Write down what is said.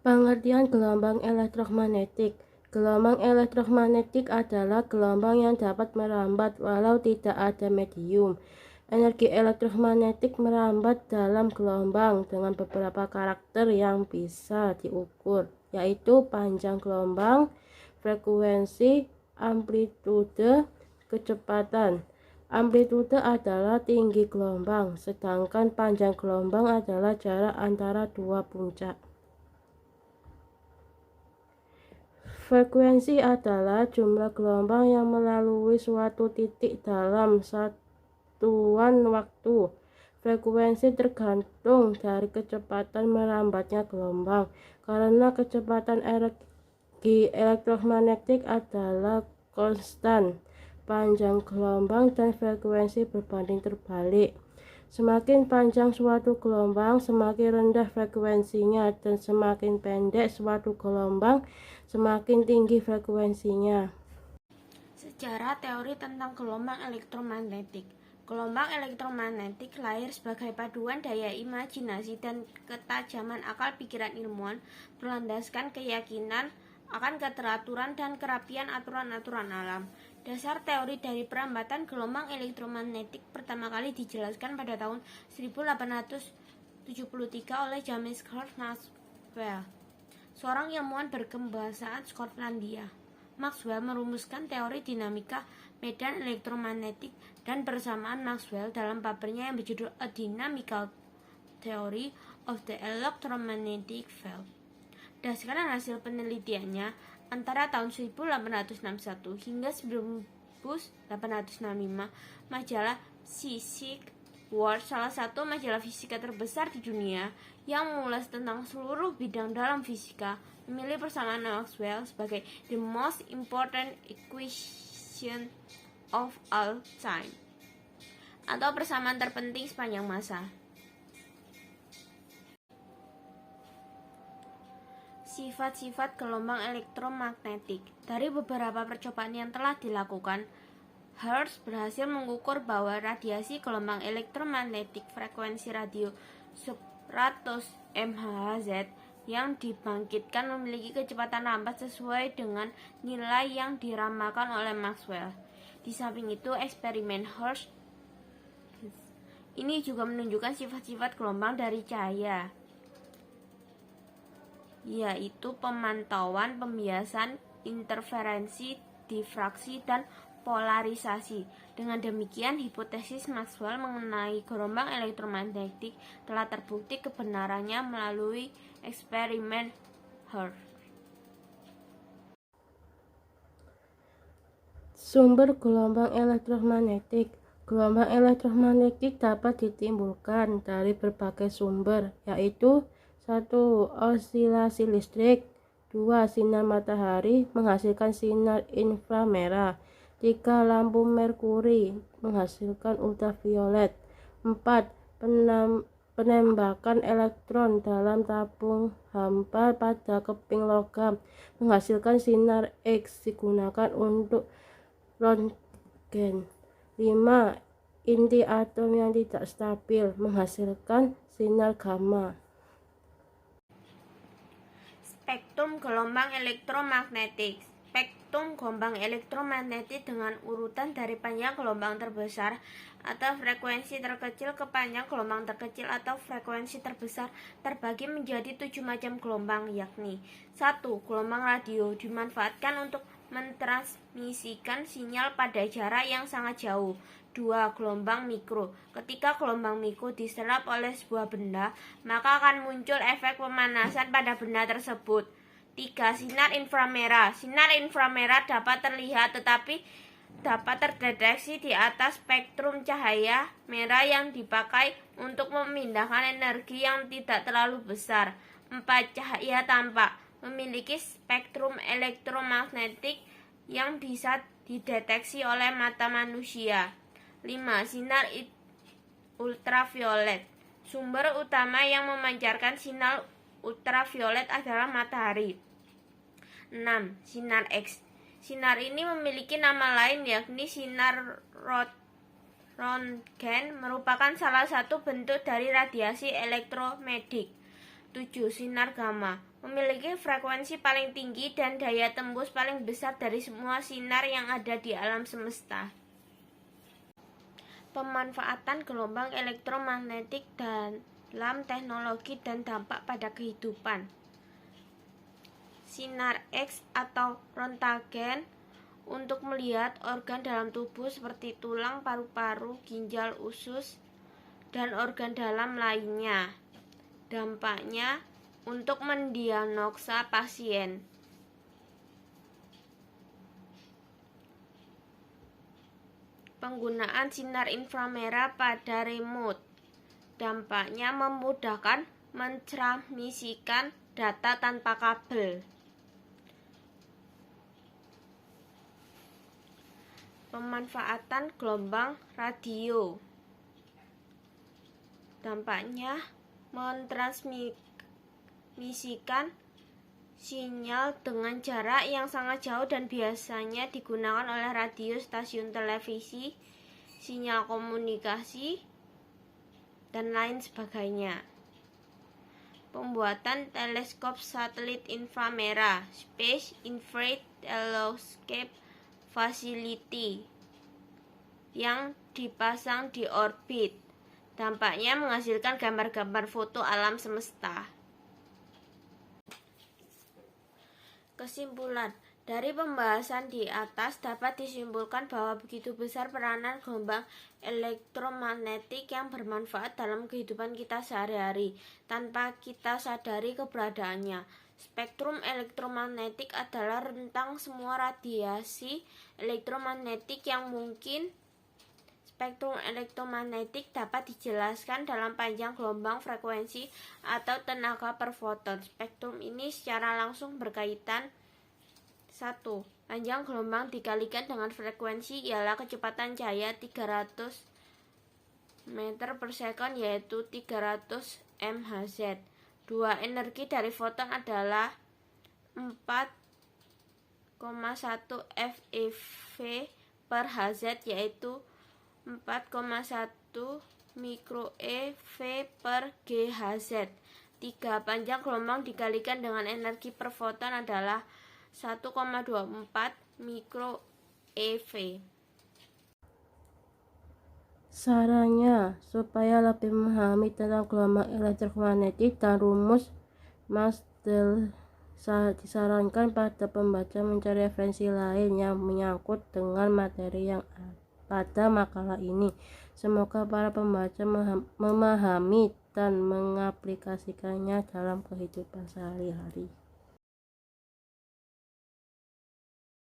Pengertian gelombang elektromagnetik. Gelombang elektromagnetik adalah gelombang yang dapat merambat walau tidak ada medium. Energi elektromagnetik merambat dalam gelombang dengan beberapa karakter yang bisa diukur, yaitu panjang gelombang, frekuensi, amplitude, kecepatan. Amplitude adalah tinggi gelombang, sedangkan panjang gelombang adalah jarak antara dua puncak. Frekuensi adalah jumlah gelombang yang melalui suatu titik dalam satuan waktu. Frekuensi tergantung dari kecepatan merambatnya gelombang. Karena kecepatan energi elektromagnetik adalah konstan, panjang gelombang dan frekuensi berbanding terbalik. Semakin panjang suatu gelombang, semakin rendah frekuensinya, dan semakin pendek suatu gelombang, semakin tinggi frekuensinya. Sejarah teori tentang gelombang elektromagnetik. Gelombang elektromagnetik lahir sebagai paduan daya imajinasi dan ketajaman akal pikiran ilmuwan, berlandaskan keyakinan akan keteraturan dan kerapian aturan-aturan alam. Dasar teori dari perambatan gelombang elektromagnetik pertama kali dijelaskan pada tahun 1873 oleh James Clerk Maxwell, seorang ilmuwan berkebangsaan Skotlandia. Maxwell merumuskan teori dinamika medan elektromagnetik dan persamaan Maxwell dalam papernya yang berjudul A Dynamical Theory of the Electromagnetic Field. Berdasarkan hasil penelitiannya, antara tahun 1861 hingga 1865, majalah Physics World, salah satu majalah fisika terbesar di dunia yang mengulas tentang seluruh bidang dalam fisika, memilih persamaan Maxwell sebagai the most important equation of all time, atau persamaan terpenting sepanjang masa. Sifat-sifat gelombang elektromagnetik. Dari beberapa percobaan yang telah dilakukan, Hertz berhasil mengukur bahwa radiasi gelombang elektromagnetik frekuensi radio 100 MHz yang dibangkitkan memiliki kecepatan lambat sesuai dengan nilai yang diramalkan oleh Maxwell. Di samping itu, eksperimen Hertz ini juga menunjukkan sifat-sifat gelombang dari cahaya, yaitu pemantauan, pembiasan, interferensi, difraksi, dan polarisasi. Dengan demikian, hipotesis Maxwell mengenai gelombang elektromagnetik telah terbukti kebenarannya melalui eksperimen Hertz. Sumber gelombang elektromagnetik. Gelombang elektromagnetik dapat ditimbulkan dari berbagai sumber, yaitu 1. Osilasi listrik. 2. Sinar matahari menghasilkan sinar inframerah. 3. Lampu merkuri menghasilkan ultraviolet. 4. Penembakan elektron dalam tabung hampa pada keping logam menghasilkan sinar X digunakan untuk röntgen. 5. Inti atom yang tidak stabil menghasilkan sinar gamma. Spektrum gelombang elektromagnetik. Spektrum gelombang elektromagnetik dengan urutan dari panjang gelombang terbesar atau frekuensi terkecil ke panjang gelombang terkecil atau frekuensi terbesar terbagi menjadi 7 macam gelombang, yakni 1. Gelombang radio dimanfaatkan untuk mentransmisikan sinyal pada jarak yang sangat jauh. 2. Gelombang mikro. Ketika gelombang mikro diserap oleh sebuah benda, maka akan muncul efek pemanasan pada benda tersebut. 3. Sinar inframerah. Sinar inframerah dapat terlihat tetapi dapat terdeteksi di atas spektrum cahaya merah yang dipakai untuk memindahkan energi yang tidak terlalu besar. 4. Cahaya tampak. Memiliki spektrum elektromagnetik yang bisa dideteksi oleh mata manusia. 5. Sinar ultraviolet. Sumber utama yang memancarkan sinar ultraviolet adalah matahari. 6. Sinar X. Sinar ini memiliki nama lain, yakni sinar röntgen, merupakan salah satu bentuk dari radiasi elektromagnetik. 7. Sinar gamma. memiliki frekuensi paling tinggi dan daya tembus paling besar dari semua sinar yang ada di alam semesta. Pemanfaatan gelombang elektromagnetik dalam teknologi dan dampak pada kehidupan. Sinar X atau Röntgen untuk melihat organ dalam tubuh seperti tulang, paru-paru, ginjal, usus, dan organ dalam lainnya. Dampaknya untuk mendiagnosa pasien. Penggunaan sinar inframerah pada remote. Dampaknya memudahkan mentransmisikan data tanpa kabel. Pemanfaatan gelombang radio. Dampaknya mentransmisikan sinyal dengan jarak yang sangat jauh dan biasanya digunakan oleh radio, stasiun televisi, sinyal komunikasi, dan lain sebagainya. Pembuatan teleskop satelit inframerah, Space Infrared Telescope Facility, yang dipasang di orbit. Dampaknya menghasilkan gambar-gambar foto alam semesta. Kesimpulan dari pembahasan di atas dapat disimpulkan bahwa begitu besar peranan gelombang elektromagnetik yang bermanfaat dalam kehidupan kita sehari-hari tanpa kita sadari keberadaannya. Spektrum elektromagnetik adalah rentang semua radiasi elektromagnetik yang mungkin. Spektrum elektromagnetik dapat dijelaskan dalam panjang gelombang, frekuensi, atau tenaga per foton. Spektrum ini secara langsung berkaitan 1. Panjang gelombang dikalikan dengan frekuensi ialah kecepatan cahaya 300 meter per second, yaitu 300 MHz. 2. Energi dari foton adalah 4,1 FeV per Hz, yaitu 4,1 mikroeV per GHz. 3. Panjang gelombang dikalikan dengan energi per foton adalah 1,24 mikroeV. Sarannya, supaya lebih memahami tentang gelombang elektromagnetik dan rumus Maxwell, disarankan pada pembaca mencari referensi lain yang menyangkut dengan materi yang pada makalah ini. Semoga para pembaca memahami dan mengaplikasikannya dalam kehidupan sehari-hari.